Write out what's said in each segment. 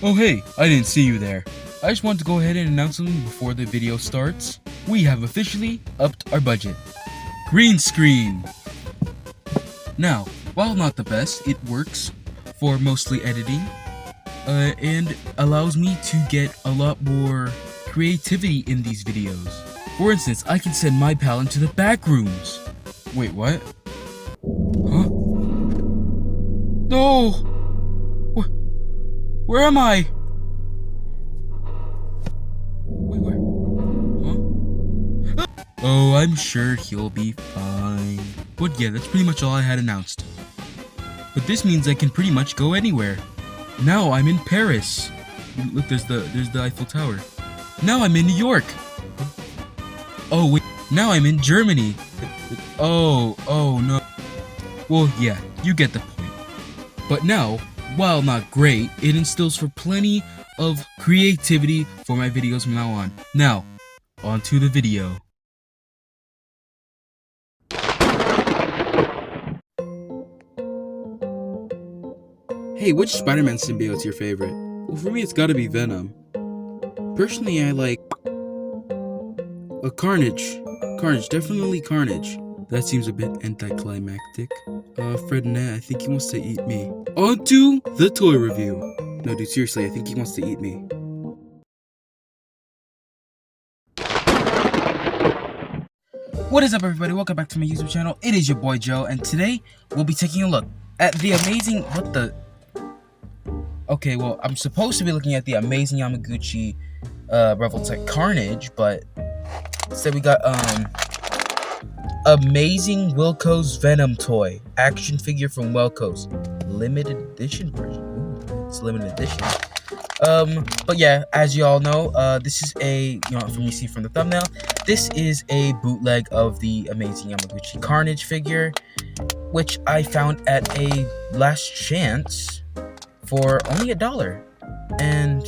Oh hey, I didn't see you there. I just wanted to go ahead and announce something before the video starts. We have officially upped our budget. Green screen! Now, while not the best, it works for mostly editing and allows me to get a lot more creativity in these videos. For instance, I can send my pal into the back rooms. Wait, what? Huh? No! Where am I? Wait, where? Huh? Oh, I'm sure he'll be fine. But yeah, that's pretty much all I had announced. But this means I can pretty much go anywhere. Now I'm in Paris. Look, there's the Eiffel Tower. Now I'm in New York. Oh wait, now I'm in Germany. Oh no. Well, yeah, you get the point. But now, while not great, it instills for plenty of creativity for my videos from now on. Now, on to the video. Hey, which Spider-Man symbiote's your favorite? Well, for me, it's gotta be Venom. Personally, I like Carnage. Carnage, definitely Carnage. That seems a bit anticlimactic. Fred Nat, I think he wants to eat me. On to the toy review. No, dude, seriously, I think he wants to eat me. What is up, everybody? Welcome back to my YouTube channel. It is your boy Joe, and today we'll be taking a look at the amazing. Okay, well, I'm supposed to be looking at the amazing Yamaguchi Revoltech Carnage, but instead we got amazing Wilco's Venom toy action figure from Wilco's limited edition version. Ooh, it's limited edition. But yeah, as you all know, this is from you see from the thumbnail, this is a bootleg of the amazing Yamaguchi Carnage figure, which I found at a last chance for only $1. And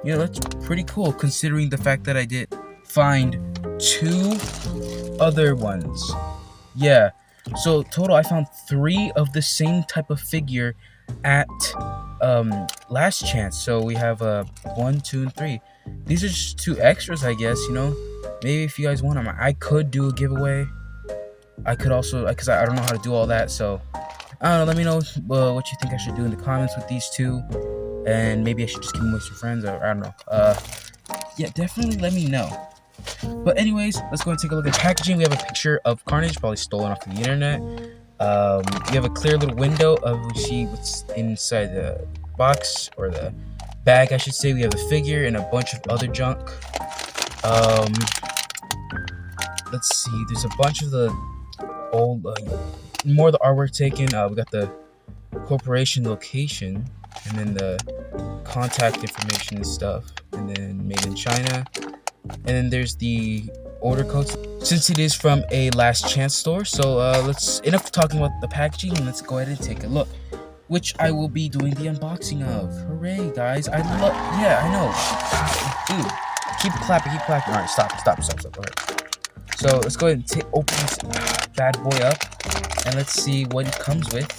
that's pretty cool considering the fact that I did find 2 other ones. Yeah, so total I found 3 of the same type of figure at last chance. So we have 1, 2, and 3. These are just 2 extras, I guess. Maybe if you guys want them, I could do a giveaway. I could also, because I don't know how to do all that, so I don't know. Let me know what you think I should do in the comments with these 2, and maybe I should just give them with your friends, or I don't know. Yeah, definitely let me know. But anyways, let's go and take a look at the packaging. We have a picture of Carnage, probably stolen off the internet. We have a clear little window of we see what's inside the box, or the bag I should say. We have a figure and a bunch of other junk. Let's see, there's a bunch of the old more of the artwork taken. We got the corporation location, and then the contact information and stuff, and then made in China. And then there's the order codes, since it is from a last chance store. So enough talking about the packaging, and let's go ahead and take a look, which I will be doing the unboxing of. Hooray, guys. I know. Dude, keep clapping. All right, stop. All right. So let's go ahead and open this bad boy up, and let's see what it comes with.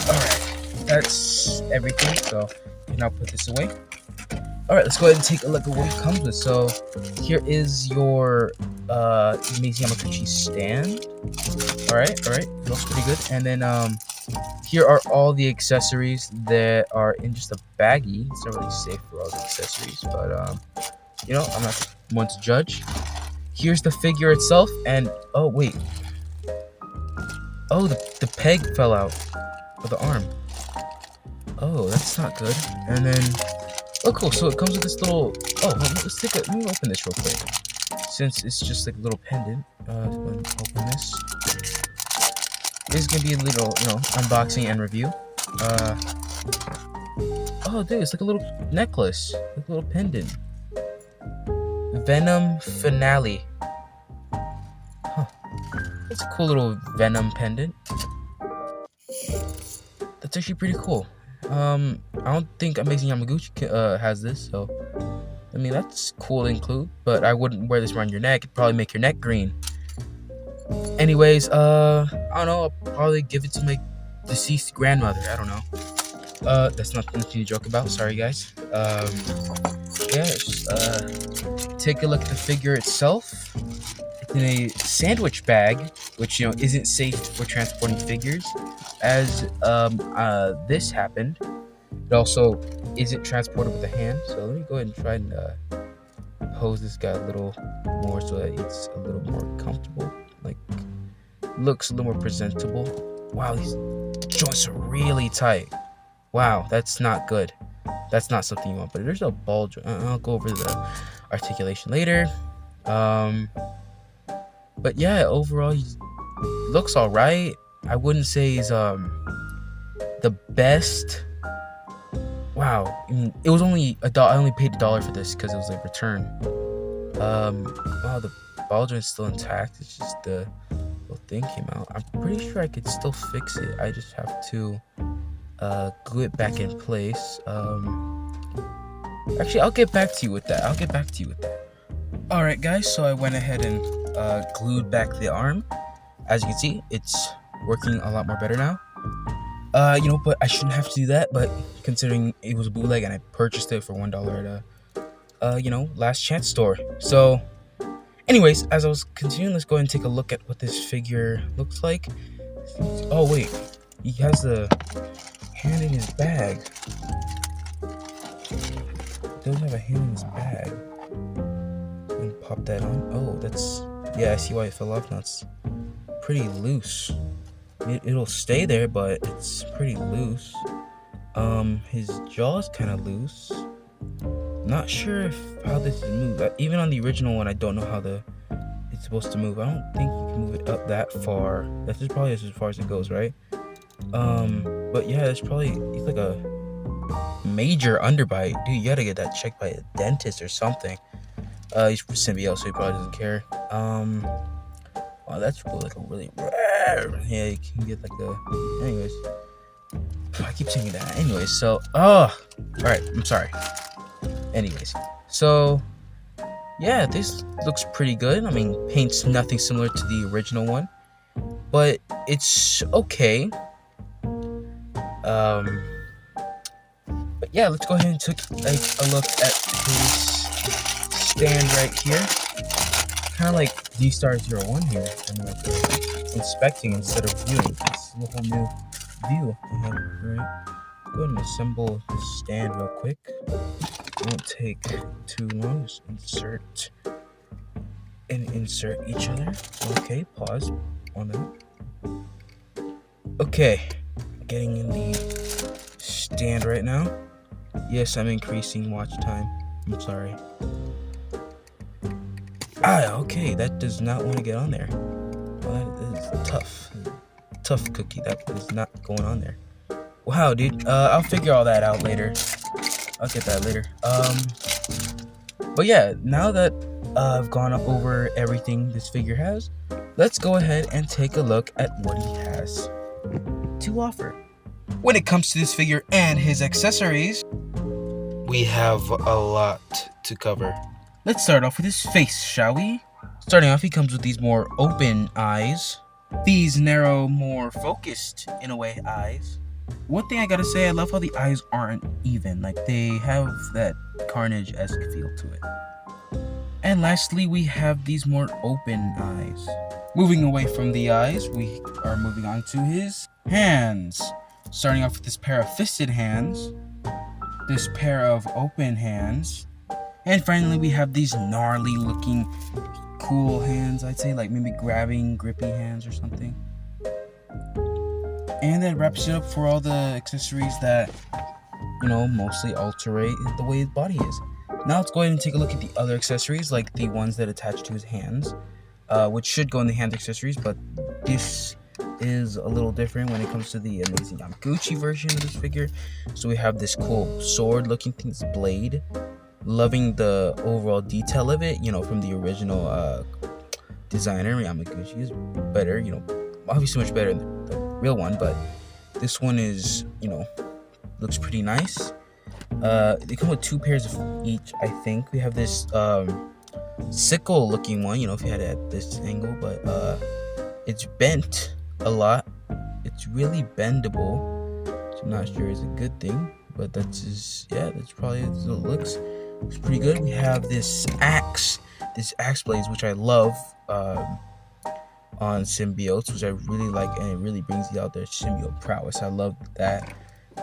All right, that's everything. So you can now put this away. Alright, let's go ahead and take a look at what it comes with. So, here is your amazing Yamaguchi stand. Alright, looks pretty good. And then, here are all the accessories that are in just a baggie. It's not really safe for all the accessories, but, I'm not one to judge. Here's the figure itself, and, oh, wait. Oh, the peg fell out of the arm. Oh, that's not good. And then, oh, cool. So it comes with this little. Oh, let me open this real quick, since it's just like a little pendant. Open this. This is gonna be a little, unboxing and review. Oh, dude, it's like a little necklace, like a little pendant. Venom Finale. Huh. That's a cool little Venom pendant. That's actually pretty cool. I don't think Amazing Yamaguchi has this, so I mean that's cool to include, but I wouldn't wear this around your neck. It'd probably make your neck green. Anyways, I don't know, I'll probably give it to my deceased grandmother. I don't know. That's not nothing to joke about. Sorry, guys. Yeah, just, take a look at the figure itself. It's in a sandwich bag, which isn't safe for transporting figures, as this happened. It also isn't transported with a hand. So let me go ahead and try and pose this guy a little more so that it's a little more comfortable, like looks a little more presentable. Wow, these joints are really tight. Wow, that's not good. That's not something you want. But there's a ball joint. I'll go over the articulation later. But yeah, overall he looks all right. I wouldn't say he's the best. Wow, I mean, it was only $1. I only paid $1 for this because it was a return. Wow, the ball joint's still intact. It's just the little thing came out. I'm pretty sure I could still fix it. I just have to glue it back in place. Actually, I'll get back to you with that. Alright guys, so I went ahead and glued back the arm. As you can see, it's working a lot more better now. But I shouldn't have to do that, but considering it was a bootleg and I purchased it for $1 at a last chance store. So anyways, as I was continuing, let's go ahead and take a look at what this figure looks like. Oh wait, he has the hand in his bag. He doesn't have a hand in his bag. And pop that on. Oh, yeah, I see why it fell off now. It's pretty loose. It'll stay there, but it's pretty loose. His jaw's kind of loose. Not sure how this is moved. Even on the original one, I don't know how it's supposed to move. I don't think you can move it up that far. That's just probably as far as it goes, right? But yeah, it's like a major underbite. Dude, you gotta get that checked by a dentist or something. He's symbiote, so he probably doesn't care. Wow, that's cool. Like a really rare. Yeah, you can get like anyways. I keep saying that. Anyways, so alright, I'm sorry. Anyways, so yeah, this looks pretty good. I mean, paint's nothing similar to the original one, but it's okay. But yeah, let's go ahead and take a look at his stand right here. Kind of like D-Star 01 here. I'm like inspecting instead of viewing. It's a whole new view. Right? Go ahead and assemble the stand real quick. It won't take too long. Just insert each other. Okay, pause on that. Okay, getting in the stand right now. Yes, I'm increasing watch time. I'm sorry. Okay, that does not want to get on there. Well, that is tough cookie. That is not going on there. Wow, dude. I'll figure all that out later. I'll get that later. But yeah, now that I've gone over everything this figure has, let's go ahead and take a look at what he has to offer. When it comes to this figure and his accessories, we have a lot to cover. Let's start off with his face, shall we? Starting off, he comes with these more open eyes. These narrow, more focused, in a way, eyes. One thing I gotta say, I love how the eyes aren't even. Like, they have that Carnage-esque feel to it. And lastly, we have these more open eyes. Moving away from the eyes, we are moving on to his hands. Starting off with this pair of fisted hands. This pair of open hands. And finally, we have these gnarly looking cool hands, I'd say, like maybe grabbing, grippy hands or something. And that wraps it up for all the accessories that, mostly alterate the way his body is. Now let's go ahead and take a look at the other accessories, like the ones that attach to his hands, which should go in the hand accessories, but this is a little different when it comes to the amazing Yamaguchi version of this figure. So we have this cool sword looking thing, this blade. Loving the overall detail of it, from the original designer. Yamaguchi is better, obviously much better than the real one, but this one is, looks pretty nice. They come with 2 pairs of each, I think. We have this sickle looking one, if you had it at this angle, but it's bent a lot. It's really bendable. So I'm not sure is a good thing, but that's just, yeah, that's probably how it looks. Looks pretty good. We have this axe blades, which I love on symbiotes, which I really like, and it really brings out their symbiote prowess. I love that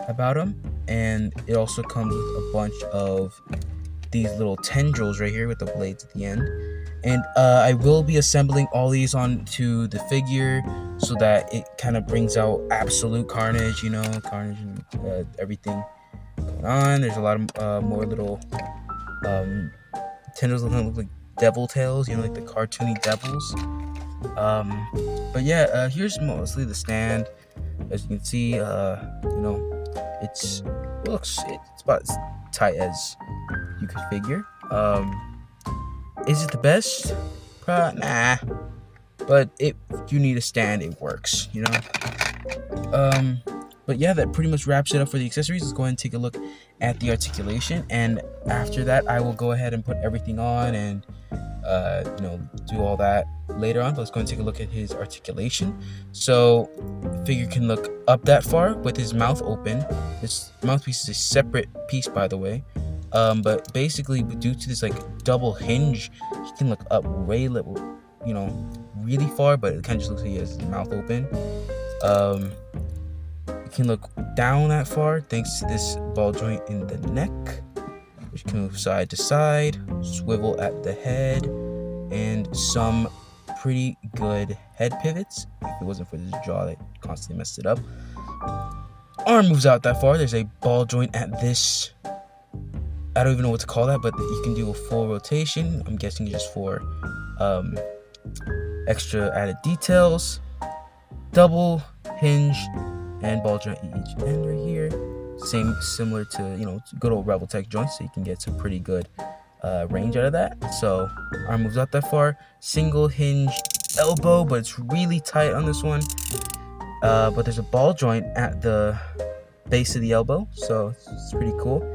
about them. And it also comes with a bunch of these little tendrils right here with the blades at the end. And I will be assembling all these onto the figure so that it kind of brings out absolute Carnage, you know, Carnage and everything going on. There's a lot of more little tendrils that look like devil tails, you know, like the cartoony devils. But yeah, here's mostly the stand. As you can see, you know, it's about as tight as you could figure. Is it the best? Nah. But if you need a stand, it works, you know? But yeah, that pretty much wraps it up for the accessories. Let's go ahead and take a look at the articulation. And after that, I will go ahead and put everything on and, you know, do all that later on. But let's go and take a look at his articulation. So the figure can look up that far with his mouth open. This mouthpiece is a separate piece, by the way. But basically, due to this like double hinge, he can look up way, you know, really far. But it kind of just looks like he has his mouth open. He can look down that far thanks to this ball joint in the neck, which can move side to side, swivel at the head, and some pretty good head pivots. If it wasn't for this jaw that constantly messed it up. Arm moves out that far. There's a ball joint at this. I don't even know what to call that, but you can do a full rotation. I'm guessing just for extra added details. Double hinge and ball joint at each end right here. Similar to, you know, good old Rebel Tech joints, so you can get some pretty good range out of that. So arm moves out that far. Single hinge elbow, but it's really tight on this one. But there's a ball joint at the base of the elbow, so it's pretty cool.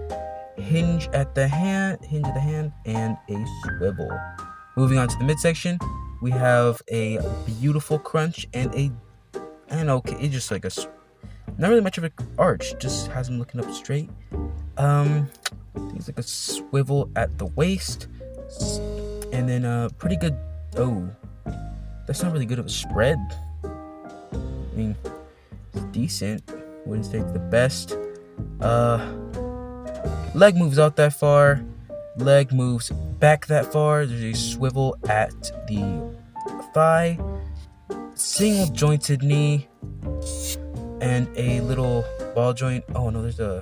Hinge at the hand, and a swivel. Moving on to the midsection, we have a beautiful crunch and it's just like not really much of an arch, just has him looking up straight. Things like a swivel at the waist, and then a pretty good. Oh, that's not really good of a spread. I mean, it's decent. Wouldn't say it's the best. Leg moves out that far. Leg moves back that far. There's a swivel at the thigh. Single jointed knee. And a little ball joint. Oh no, there's a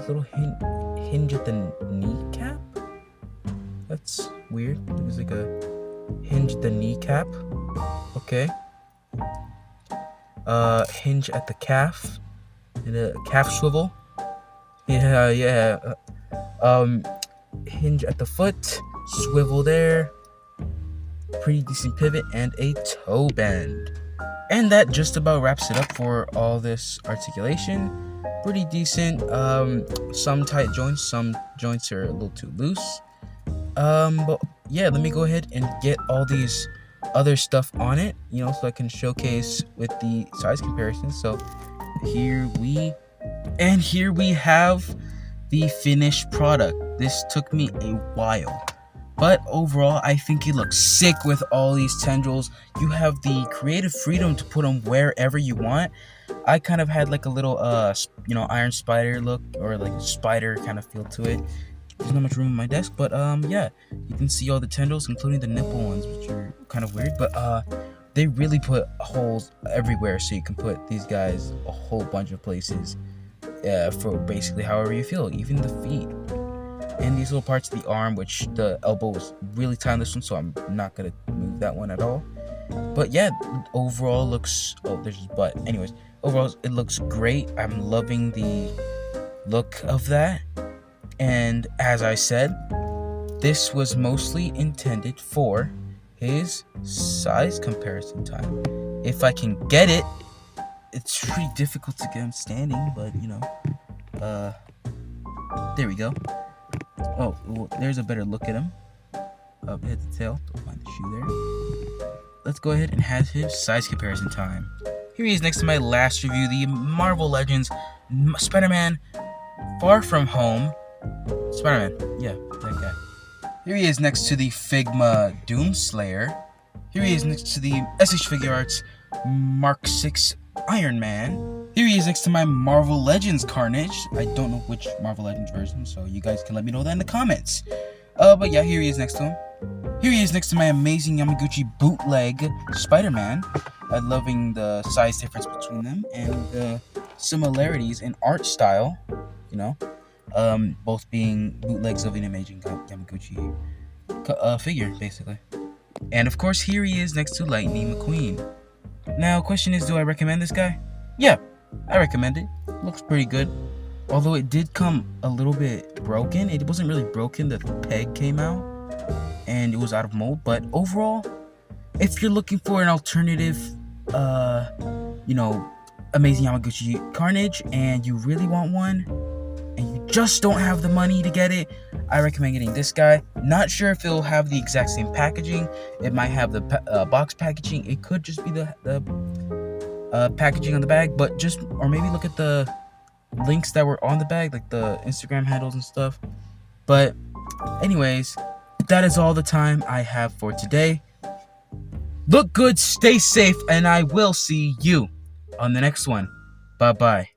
little hinge at the kneecap. That's weird. There's like a hinge at the kneecap. Okay. Hinge at the calf. And a calf swivel. Yeah. Hinge at the foot. Swivel there. Pretty decent pivot and a toe bend. And that just about wraps it up for all this articulation. Pretty decent. Some tight joints, some joints are a little too loose. But yeah, let me go ahead and get all these other stuff on it, you know, so I can showcase with the size comparison. So here we have the finished product. This took me a while. But overall, I think it looks sick with all these tendrils. You have the creative freedom to put them wherever you want. I kind of had like a little, you know, Iron Spider look, or like a spider kind of feel to it. There's not much room on my desk, but yeah, you can see all the tendrils, including the nipple ones, which are kind of weird. But they really put holes everywhere, so you can put these guys a whole bunch of places for basically however you feel, even the feet. And these little parts of the arm, which the elbow was really tight on this one, so I'm not gonna move that one at all. But yeah, overall looks. Oh, there's his butt. Anyways, overall it looks great. I'm loving the look of that. And as I said, this was mostly intended for his size comparison time. If I can get it, it's pretty difficult to get him standing, but you know, there we go. Oh, well, there's a better look at him. Up head to tail. Don't find the shoe there. Let's go ahead and have his size comparison time. Here Here he is next to my last review, the Marvel Legends Spider-Man Far From Home. Spider-Man, yeah, that guy. Here he is next to the Figma Doomslayer. Here he is next to the SH Figure Arts Mark 6 Iron Man. Here he is next to my Marvel Legends Carnage. I don't know which Marvel Legends version, so you guys can let me know that in the comments. But yeah, here he is next to him. Here he is next to my amazing Yamaguchi bootleg Spider-Man. I'm loving the size difference between them and the similarities in art style, you know, both being bootlegs of an amazing Yamaguchi figure, basically. And of course, here he is next to Lightning McQueen. Now, question is, do I recommend this guy? Yeah, I recommend it. Looks pretty good. Although it did come a little bit broken. It wasn't really broken. The peg came out and it was out of mold. But overall, if you're looking for an alternative, you know, amazing Yamaguchi Carnage and you really want one and you just don't have the money to get it, I recommend getting this guy. Not sure if it'll have the exact same packaging. It might have the box packaging. It could just be the packaging on the bag, but just, or maybe look at the links that were on the bag, like the Instagram handles and stuff. But anyways, that is all the time I have for today. Look good, stay safe, and I will see you on the next one. Bye bye.